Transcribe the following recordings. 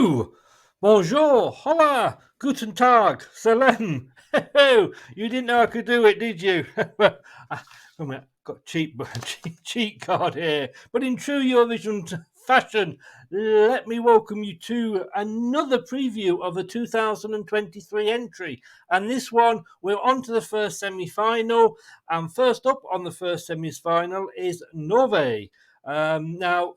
Hello, bonjour, hola, guten tag, salam. You didn't know I could do it, did you? Got cheat card here. But in true Eurovision fashion, let me welcome you to another preview of the 2023 entry. And this one, we're on to the first semi-final. And first up on the first semi-final is Norway. Now,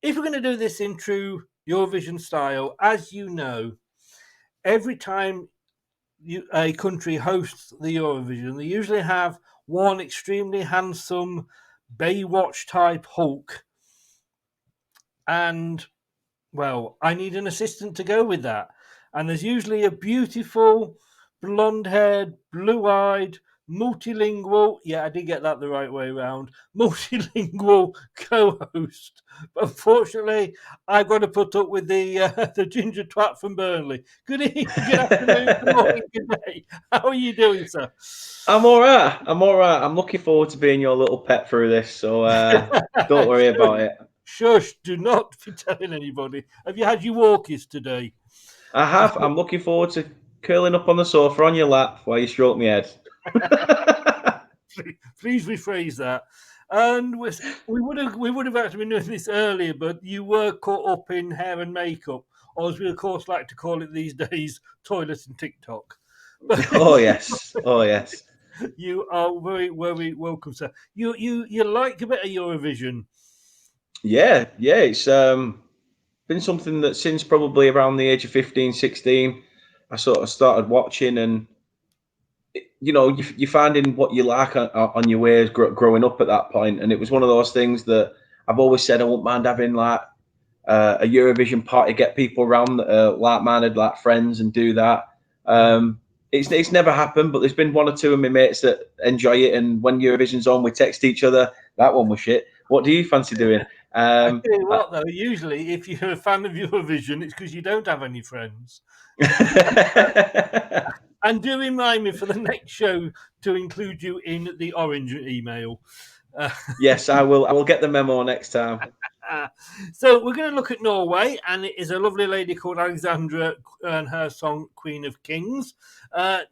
if we're going to do this in true Eurovision style, as you know, every time a country hosts the Eurovision, they usually have one extremely handsome Baywatch type Hulk. And, well, I need an assistant to go with that. And there's usually a beautiful, blonde haired, blue eyed, multilingual, yeah, I did get that the right way around, multilingual co-host. But unfortunately, I've got to put up with the ginger twat from Burnley. Good evening, good afternoon, good morning, good day. How are you doing, sir? I'm all right. I'm looking forward to being your little pet through this. So don't worry about it. Shush, do not be telling anybody. Have you had your walkies today? I have. I'm looking forward to curling up on the sofa on your lap while you stroke my head. Please rephrase that. And we would have actually been doing this earlier, but you were caught up in hair and makeup, or as we of course like to call it these days, toilet and TikTok. But Oh yes. Oh yes. you are very, very welcome, sir. You like a bit of Eurovision. Yeah. It's been something that since probably around the age of 15, 16, I sort of started watching, and you're finding what you like on your ways growing up at that point. And it was one of those things that I've always said I wouldn't mind having like a Eurovision party, get people around like-minded, like friends, and do that. It's never happened, but there's been one or two of my mates that enjoy it. And when Eurovision's on, we text each other. That one was shit. What do you fancy doing? I tell you what, though, usually if you're a fan of Eurovision, it's because you don't have any friends. And do remind me for the next show to include you in the orange email. Yes, I will. I will get the memo next time. So we're going to look at Norway, and it is a lovely lady called Alessandra and her song Queen of Kings.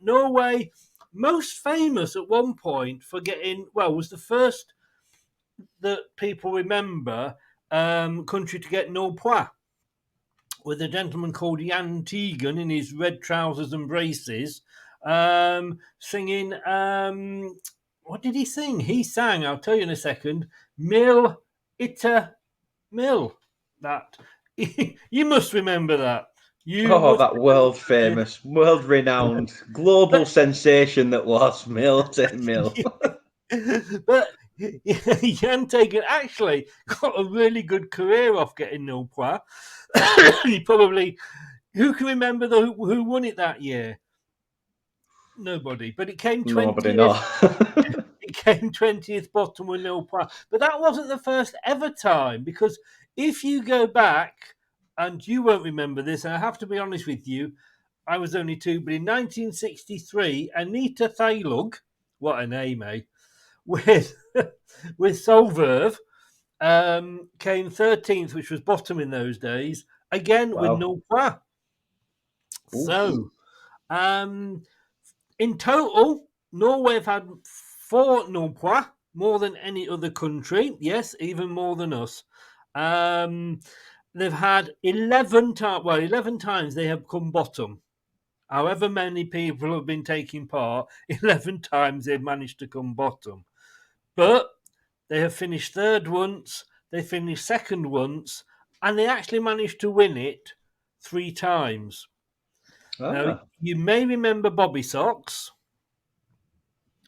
Norway, most famous at one point for getting, well, was the first that people remember country to get no pois, with a gentleman called Jan Tegan in his red trousers and braces, singing. What did he sing? He sang, I'll tell you in a second, Mill Itta Mill. That. You must remember that. You Oh, must that world remember. famous, world renowned, global But, sensation that was Milton Mill. but Jan Tegan actually got a really good career off getting nil pois. He probably, who can remember who won it that year? Nobody. But it came Nobody 20th. know. It came 20th bottom with nil pois. But that wasn't the first ever time, because if you go back, and you won't remember this, and I have to be honest with you, I was only two, but in 1963, Anita Thailug, what a name, eh? With with Solverve, came 13th, which was bottom in those days, again with Wow. no pois. Oof. So, in total, Norway have had 4 no pois, more than any other country. Yes, even more than us. They've had 11 times. Well, 11 times they have come bottom. However many people have been taking part, 11 times they've managed to come bottom. But they have finished third once, they finished second once, and they actually managed to win it 3 times. Now, Ah. you may remember Bobby Socks.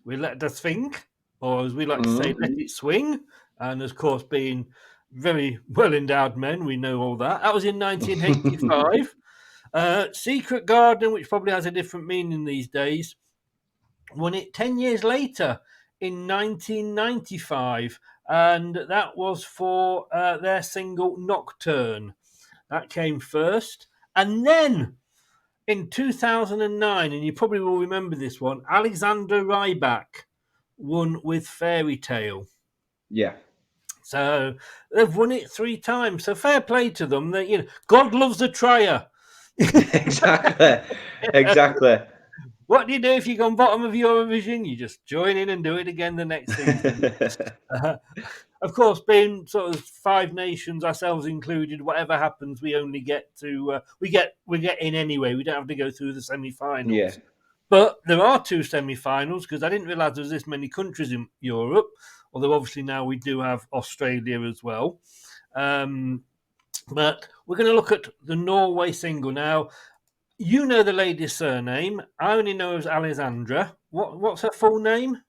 We let us think, or as we like to say, let Mm. it swing. And of course, being very well endowed men, we know all that. That was in 1985. Secret Garden, which probably has a different meaning these days, won it 10 years later in 1995. And that was for their single Nocturne. That came first. And then in 2009, and you probably will remember this one, Alexander Rybak won with Fairy Tale. Yeah. So they've won it 3 times. So fair play to them. That God loves a trier. Exactly. What do you do if you come bottom of Eurovision? You just join in and do it again the next season. Of course, being sort of 5 nations, ourselves included, whatever happens, we only get to we get in anyway. We don't have to go through the Yeah. semi-finals. But there are 2 semi-finals because I didn't realise there was this many countries in Europe. Although obviously now we do have Australia as well. But we're going to look at the Norway single now. You know the lady's surname. I only know her as Alessandra. What's her full name?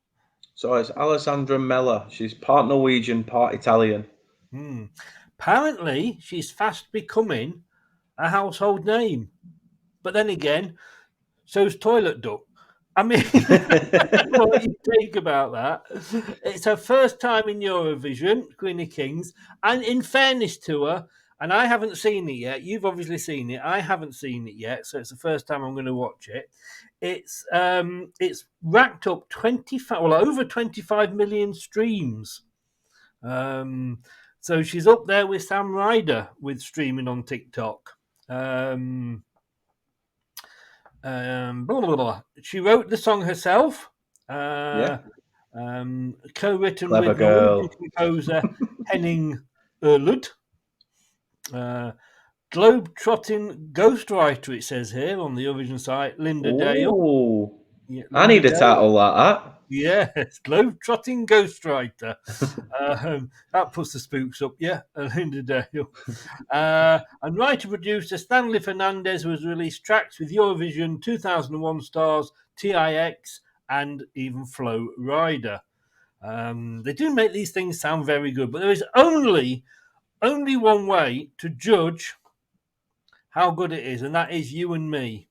So it's Alessandra Mella. She's part Norwegian, part Italian. Apparently, she's fast becoming a household name. But then again, so's Toilet Duck. I mean, what you think about that? It's her first time in Eurovision, Queen of Kings, and in fairness to her, and I haven't seen it yet. You've obviously seen it. I haven't seen it yet, so it's the first time I'm going to watch it. It's racked up over 25 million streams. So she's up there with Sam Ryder with streaming on TikTok. Blah, blah, blah. She wrote the song herself, Yeah. co-written Clever with Norwegian girl. composer Henning Ørlud. Globe-trotting ghostwriter, it says here on the Eurovision site, Linda Dale. Oh, Yeah, I Linda need a Dale. title like that. Yes, globe-trotting ghostwriter. That puts the spooks up, yeah, Linda Dale. And writer-producer Stanley Fernandez was released tracks with Eurovision 2001 stars TIX and even Flo Rida. They do make these things sound very good, but there is only one way to judge how good it is, and that is you and me.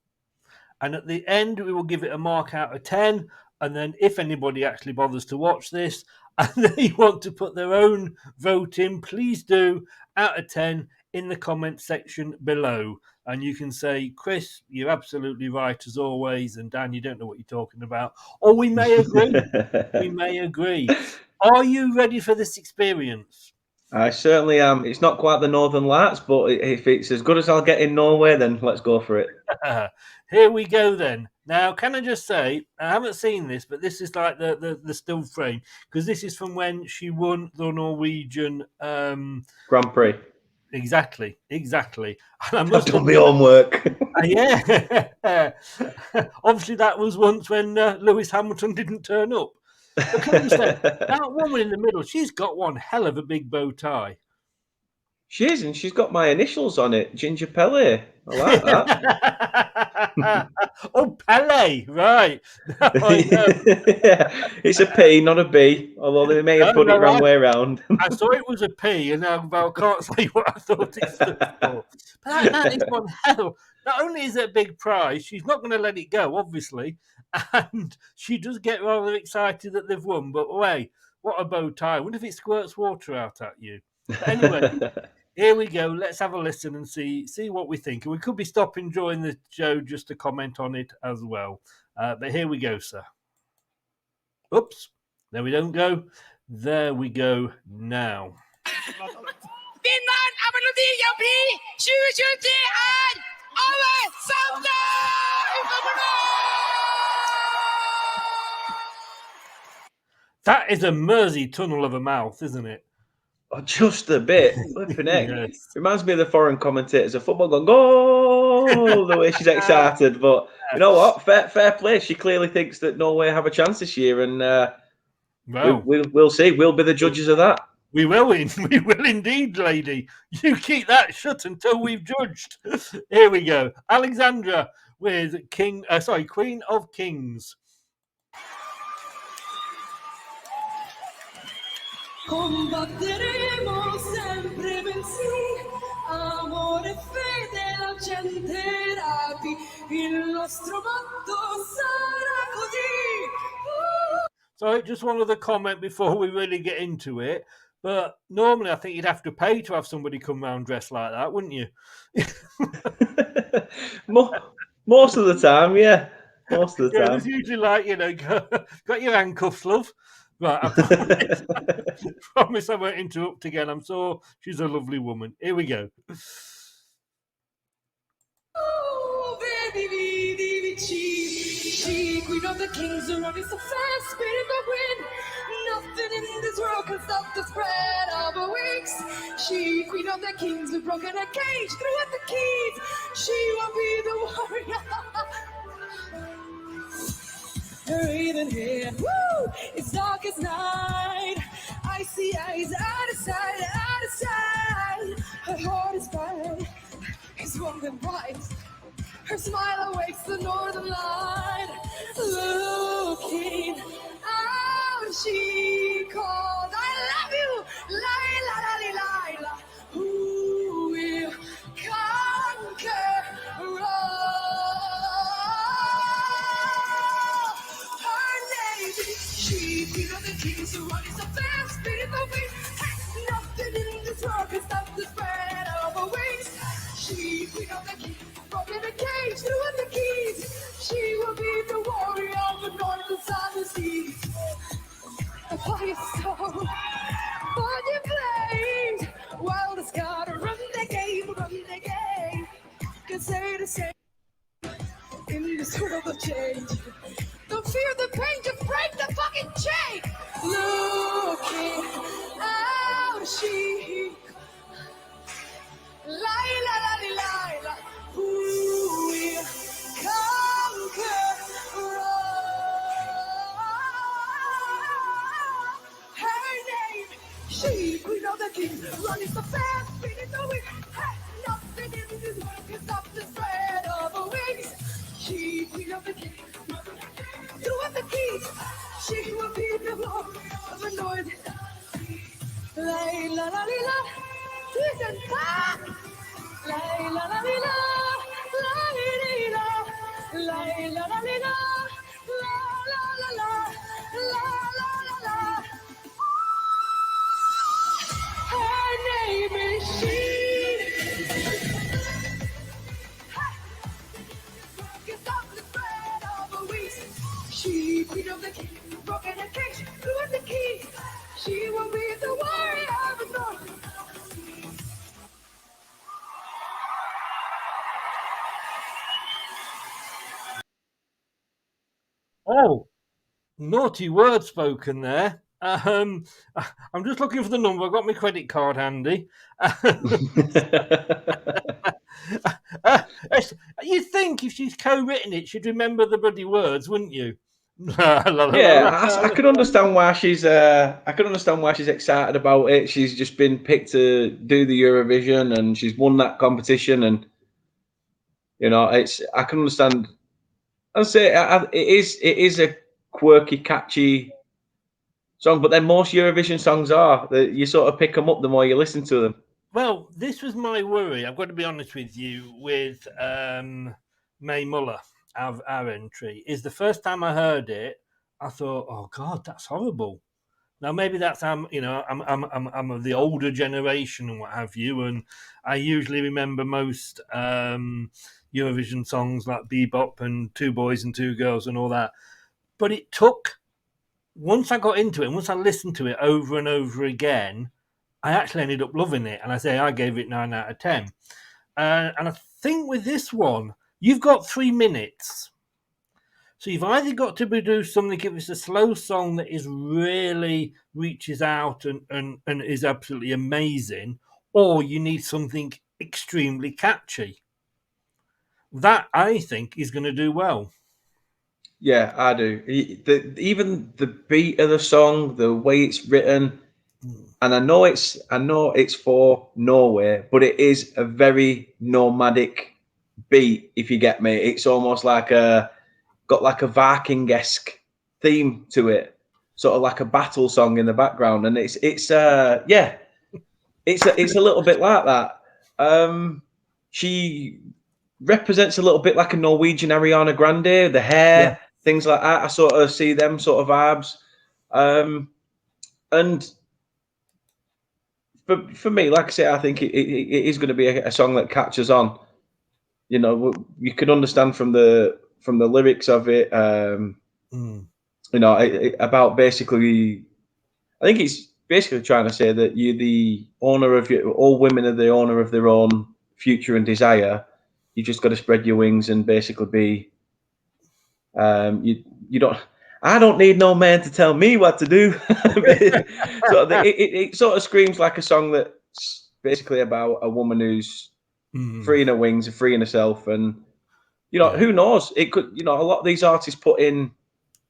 And at the end, we will give it a mark out of 10. And then, if anybody actually bothers to watch this and they want to put their own vote in, please do out of 10 in the comment section below. And you can say, Chris, you're absolutely right as always. And Dan, you don't know what you're talking about. Or we may agree. We may agree. Are you ready for this experience? I certainly am. It's not quite the Northern Lights, but if it's as good as I'll get in Norway, then let's go for it. Here we go then. Now, can I just say, I haven't seen this, but this is like the still frame, because this is from when she won the Norwegian Grand Prix. Exactly. And I I've must done my admit, homework. yeah. Obviously, that was once when Lewis Hamilton didn't turn up. But can you say, that woman in the middle, she's got one hell of a big bow tie. She is, and she's got my initials on it, Ginger Pele. I like that. Oh, Pele, right. Now I know. Yeah, it's a P, not a B, although they may have put it wrong way around. I saw it was a P, and I can't say what I thought it stood for. But that is one hell. Not only is it a big prize, she's not going to let it go, obviously, and she does get rather excited that they've won. But wait, what a bow tie! I wonder if it squirts water out at you. But anyway, here we go. Let's have a listen and see what we think. And we could be stopping during the show just to comment on it as well. But here we go, sir. Oops, there we don't go. There we go now. Vinneren av Melodi Grand Prix 2023 Alessandra! That is a Mersey tunnel of a mouth, isn't it? Oh, just a bit. Flipping heck. Yes. Reminds me of the foreign commentators of football going, goal, the way she's excited. But you know what? Fair play. She clearly thinks that Norway have a chance this year, and we'll see. We'll be the judges of that. We will indeed, lady. You keep that shut until we've judged. Here we go. Alessandra with Queen of Kings. Combatteremo sempre bensì, amore, fede, la gente rapi, il nostro motto sarà così. So just one other comment before we really get into it. But normally I think you'd have to pay to have somebody come round dressed like that, wouldn't you? Most of the time, yeah. Most of the time. There's usually like, got your handcuffs, love. Right, I promise I won't interrupt again. I'm sure she's a lovely woman. Here we go. dividi she queen of the kings who run is so fast, spirit of wind. Nothing in this world can stop the spread of her wings. She queen of the kings who broken a cage, threw at the keys. She will be the warrior. Her even here, woo! It's dark as night. I see eyes out of sight, out of sight. Her heart is bright, it's warm and bright. Her smile awakes the northern light. Looking out, she called, I love you, Laila, Laila, who will conquer all. Her name is she, queen of the kings who run is a fast, speed of the wind. Nothing in this world can stop the spread of her wings. She, queen of the kings, broken the cage, threw in the keys. She will be the warrior of the north and south and sea. The fire stone, fire flames. Wild as God, run the game, run the game. Can say the same in this world of change. Don't fear the pain, just break the fucking chain. Looking out, she Laila, Laila, who will conquer all. Her name, she, queen of the king, running so fast, beating the wind. Hey, nothing in this world can stop the spread of her wings. She, queen of the king, threw at the keys. She will be the Lord of the Lord. Laila, Laila, listen, ah! La la la la la la la la la la. Her name is she. Can stop the spread of her wings. She, queen of the king, broken the cage, threw at the keys. She will be the warrior of the north. Oh, naughty word spoken there. I'm just looking for the number. I've got my credit card handy. You'd think if she's co-written it, she'd remember the bloody words, wouldn't you? Yeah, I can understand why she's. I can understand why she's excited about it. She's just been picked to do the Eurovision, and she's won that competition. And you know, it's. I can understand. I'd say it is a quirky, catchy song. But then most Eurovision songs are that you sort of pick them up the more you listen to them. Well, this was my worry. I've got to be honest with you. With May Muller, our entry, is the first time I heard it, I thought, "Oh God, that's horrible." Now maybe that's I'm of the older generation and what have you, and I usually remember most Eurovision songs like Bebop and Two Boys and Two Girls and all that. But it took, once I got into it, once I listened to it over and over again, I actually ended up loving it, and I gave it 9 out of 10. And I think with this one, you've got 3 minutes. So you've either got to produce something, if it's a slow song that is really reaches out and is absolutely amazing, or you need something extremely catchy. That, I think, is going to do well. Yeah, I do. Even the beat of the song, the way it's written, and I know it's for Norway, but it is a very nomadic beat. If you get me, it's almost like got like a Viking-esque theme to it, sort of like a battle song in the background, and it's a little bit like that. She represents a little bit like a Norwegian Ariana Grande, the hair, things like that. I sort of see them sort of vibes, and for me, like I say, I think it is going to be a song that catches on. You know, you can understand from the lyrics of it. You know, about basically, I think it's basically trying to say that you're the owner of all women are the owner of their own future and desire. you just got to spread your wings and basically be. You don't. I don't need no man to tell me what to do. So it sort of screams like a song that's basically about a woman who's freeing her wings and freeing herself, and who knows? It could. A lot of these artists put in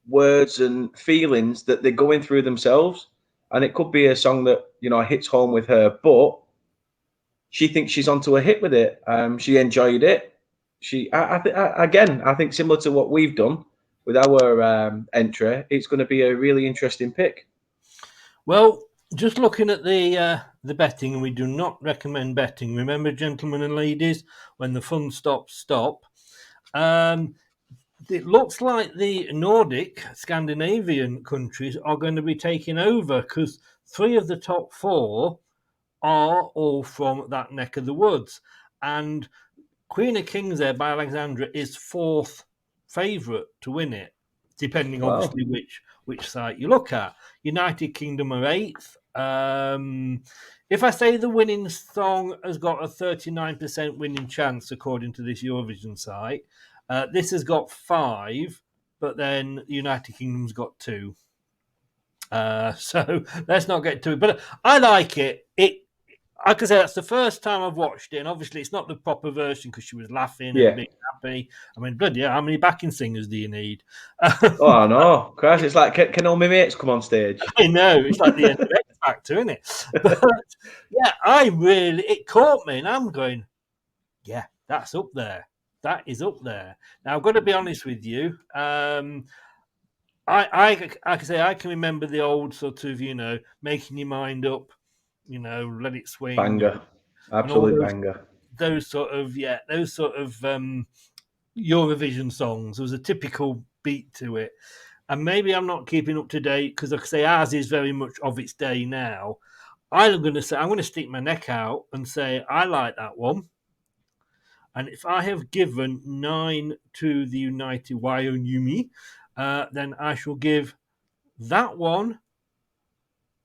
words and feelings that they're going through themselves, and it could be a song that hits home with her, but she thinks she's onto a hit with it. She enjoyed it. I think similar to what we've done with our entry, it's going to be a really interesting pick. Well, just looking at the betting, and we do not recommend betting. Remember, gentlemen and ladies, when the fun stops, stop. It looks like the Nordic, Scandinavian countries are going to be taking over, because 3 of the top 4 are all from that neck of the woods. And Queen of Kings there by Alessandra is 4th favourite to win it, depending obviously which site you look at. United Kingdom are 8th. If I say the winning song has got a 39% winning chance, according to this Eurovision site, this has got 5, but then United Kingdom's got 2. So let's not get to it. But I like it. Like I say, that's the first time I've watched it, and obviously it's not the proper version because she was laughing and being happy. I mean, bloody hell, how many backing singers do you need? Oh no, Christ! It's like can all my mates come on stage? I know, it's like the end of X Factor, isn't it? But yeah, it caught me, and I'm going, yeah, that's up there. That is up there. Now I've got to be honest with you. I can say I can remember the old sort of making your mind up, let it swing, Banger, absolute banger. Those sort of Eurovision songs. There was a typical beat to it, and maybe I'm not keeping up to date because, like I say, ours is very much of its day now. I'm going to stick my neck out and say I like that one. And if I have given 9 to the United Wyoming, then I shall give that one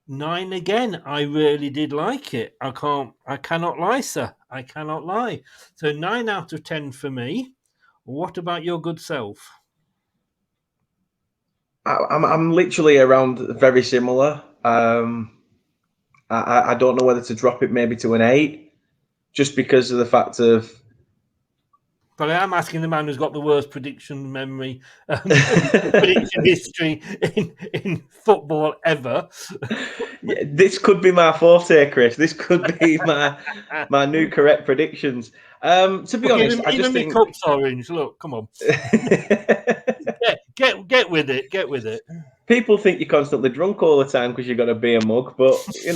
9 again. I really did like it. I cannot lie, sir. I cannot lie. So 9 out of 10 for me. What about your good self? I'm literally around very similar. I don't know whether to drop it maybe to an 8, just because of the fact of. But I am asking the man who's got the worst prediction memory, prediction history in football ever. Yeah, this could be my forte, Chris. This could be my new correct predictions. To be honest, I just think cup's orange. Look, come on, get with it. Get with it. People think you're constantly drunk all the time because you've got a beer mug, but you're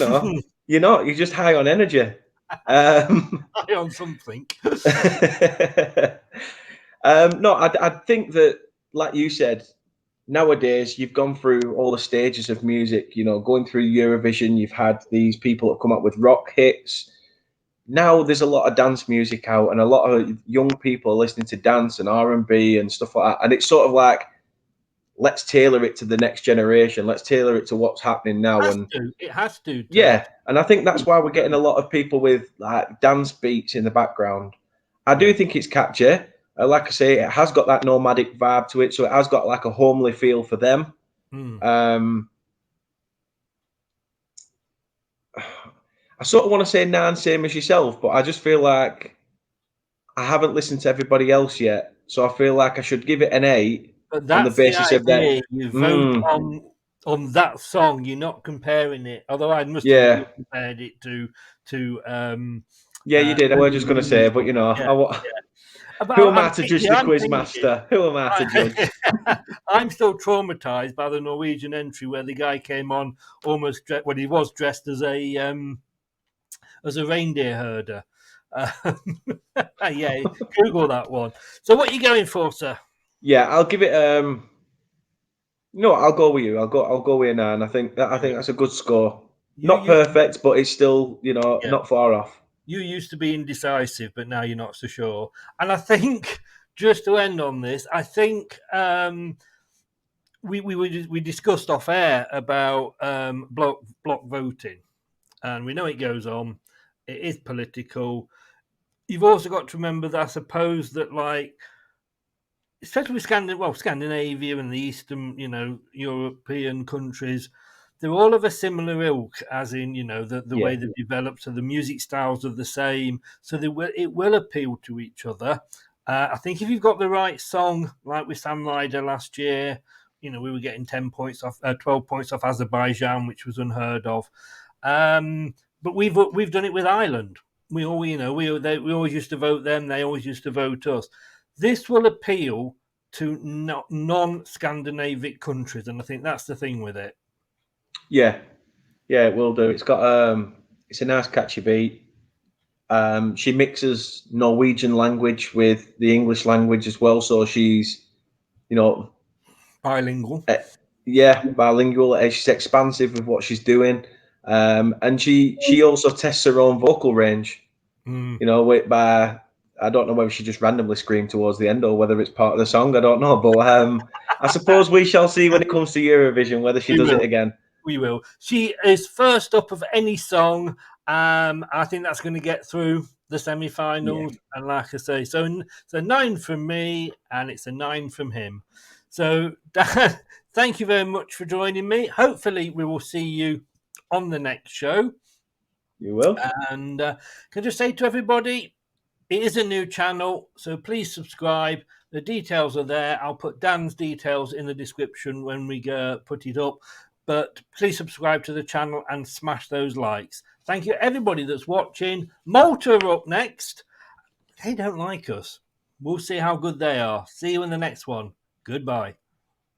not. You're just high on energy. High on something. No, I think that, like you said, nowadays you've gone through all the stages of music. Going through Eurovision, you've had these people that come up with rock hits. Now there's a lot of dance music out, and a lot of young people are listening to dance and R&B and stuff like that. And it's sort of like, let's tailor it to the next generation. Let's tailor it to what's happening now. It has to. Yeah, and I think that's why we're getting a lot of people with like dance beats in the background. I do think it's catchy. Like I say, it has got that nomadic vibe to it, so it has got like a homely feel for them. I sort of want to say 9, same as yourself, but I just feel like I haven't listened to everybody else yet, so I feel like I should give it an 8 on the basis of that. You vote on that song. You're not comparing it. Although I must have compared it to. Yeah, you did. I was just going to say, but who am I to judge the quiz master? Who am I to judge? I'm still traumatized by the Norwegian entry where the guy came on almost he was dressed as a reindeer herder. Yeah, Google that one. So what are you going for, sir? Yeah, I'll give it. No, I'll go with you. I'll go with a 9. I think that's a good score. Not perfect, but it's still not far off. You used to be indecisive, but now you're not so sure. And I think, just to end on this, I think we discussed off air about block voting, and we know it goes on. It is political. you've also got to remember that I suppose that, like, especially with Scandinavia and the Eastern, European countries, they're all of a similar ilk, as in, the Yeah, way they've developed, so the music styles are the same, so it will appeal to each other. I think if you've got the right song, like with Sam Ryder last year, we were getting 12 points off Azerbaijan, which was unheard of. But we've done it with Ireland. We always used to vote them. They always used to vote us. This will appeal to non-Scandinavic countries, and I think that's the thing with it. yeah, yeah. It will do. It's a nice catchy beat. She mixes Norwegian language with the English language as well, so she's, you know, Bilingual. yeah, bilingual. She's expansive with what she's doing, and she also tests her own vocal range. Mm. By I don't know whether she just randomly screamed towards the end or whether it's part of the song. I don't know, but I suppose we shall see when it comes to Eurovision whether she We does it will. again. We will. She is first up of any song. I think that's going to get through the semi-finals. Yeah. And like I say, so 9 from me, and it's a 9 from him. So, Dan, thank you very much for joining me. Hopefully, we will see you on the next show. You will. And can I just say to everybody, it is a new channel, so please subscribe. The details are there. I'll put Dan's details in the description when we put it up. But please subscribe to the channel and smash those likes. Thank you, everybody that's watching. Malta are up next. They don't like us. We'll see how good they are. See you in the next one. Goodbye.